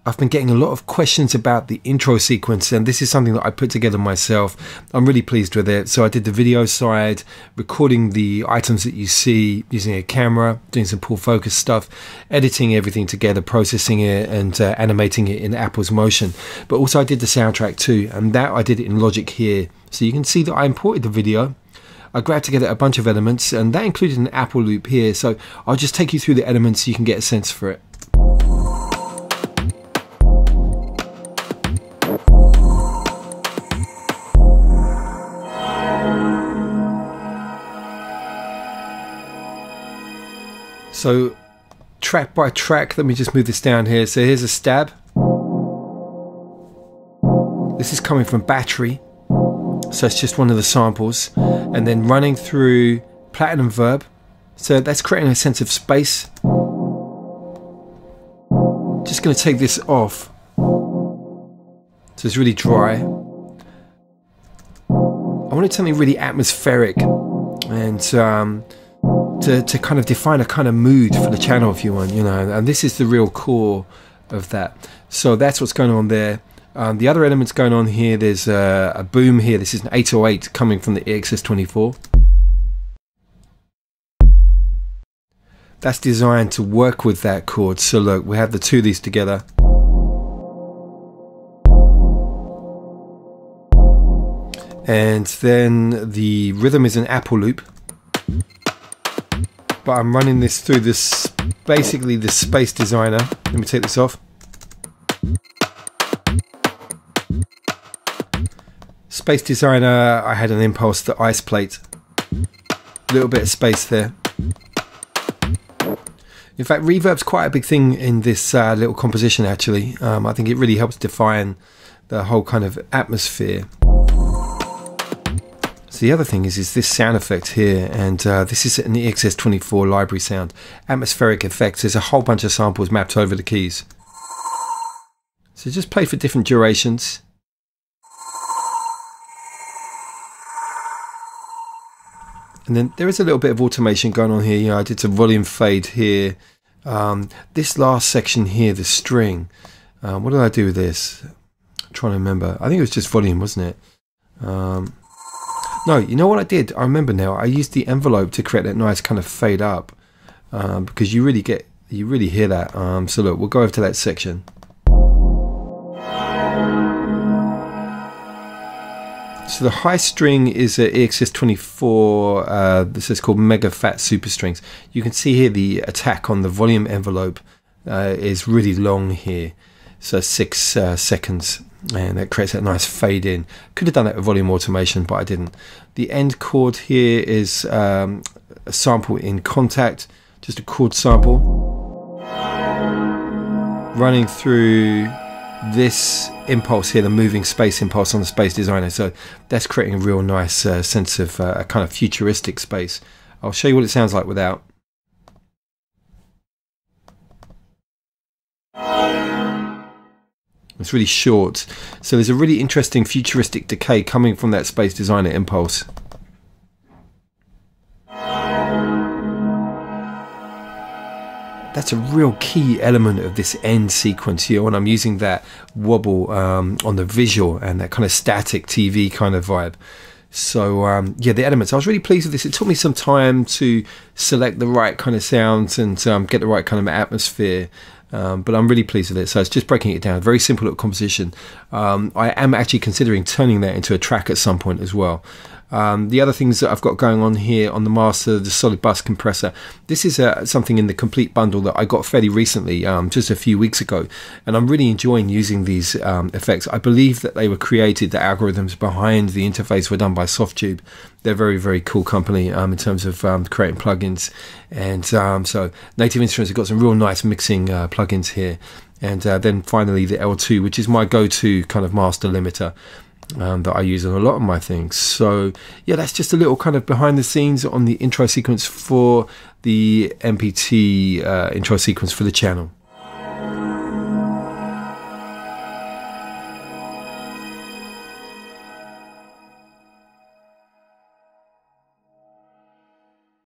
I've been getting a lot of questions about the intro sequence, and this is something that I put together myself. I'm really pleased with it. So I did the video side, recording the items that you see using a camera, doing some pull focus stuff, editing everything together, processing it, and animating it in Apple's Motion. But also I did the soundtrack too, and that I did it in Logic here. So you can see that I imported the video. I grabbed together a bunch of elements, and that included an Apple loop here. So I'll just take you through the elements so you can get a sense for it. So track by track, let me just move this down here. So here's a stab. This is coming from Battery. So it's just one of the samples. And then running through Platinum Verb. So that's creating a sense of space. Just going to take this off. So it's really dry. I wanted something really atmospheric. And to kind of define a kind of mood for the channel, if you want, you know, and this is the real core of that. So that's what's going on there. The other elements going on here, there's a boom here. This is an 808 coming from the EXS24. That's designed to work with that chord. So look, we have the two of these together. And then the rhythm is an Apple loop. But I'm running this through this, basically the Space Designer. Let me take this off. Space Designer, I had an impulse, the ice plate. A little bit of space there. In fact, reverb's quite a big thing in this little composition actually. I think it really helps define the whole kind of atmosphere. The other thing is this sound effect here, and this is an EXS24 library sound. Atmospheric effects, there's a whole bunch of samples mapped over the keys. So just play for different durations. And then there is a little bit of automation going on here. You know, I did some volume fade here. This last section here, the string, what did I do with this? I'm trying to remember. I think it was just volume, wasn't it? No, you know what I did? I remember now. I used the envelope to create that nice kind of fade up, because you really hear that. So look, we'll go over to that section. So the high string is a EXS24. This is called Mega Fat Super Strings. You can see here the attack on the volume envelope is really long here. So 6 seconds. And that creates that nice fade in. Could have done that with volume automation, but I didn't. The end chord here is a sample in Contact, just a chord sample. Running through this impulse here, the moving space impulse on the Space Designer. So that's creating a real nice sense of a kind of futuristic space. I'll show you what it sounds like without. It's really short, so there's a really interesting futuristic decay coming from that Space Designer impulse. That's a real key element of this end sequence here, when I'm using that wobble on the visual and that kind of static TV kind of vibe. So yeah, the elements, I was really pleased with this. It took me some time to select the right kind of sounds and get the right kind of atmosphere. But I'm really pleased with it. So it's just breaking it down. Very simple little composition. I am actually considering turning that into a track at some point as well. The other things that I've got going on here on the master, the solid bus compressor. This is something in the complete bundle that I got fairly recently, just a few weeks ago. And I'm really enjoying using these effects. I believe that they were created, the algorithms behind the interface were done by Softube. They're a very, very cool company in terms of creating plugins. And so Native Instruments have got some real nice mixing plugins here. And then finally the L2, which is my go-to kind of master limiter that I use on a lot of my things. So yeah, that's just a little kind of behind the scenes on the intro sequence for the MPT intro sequence for the channel.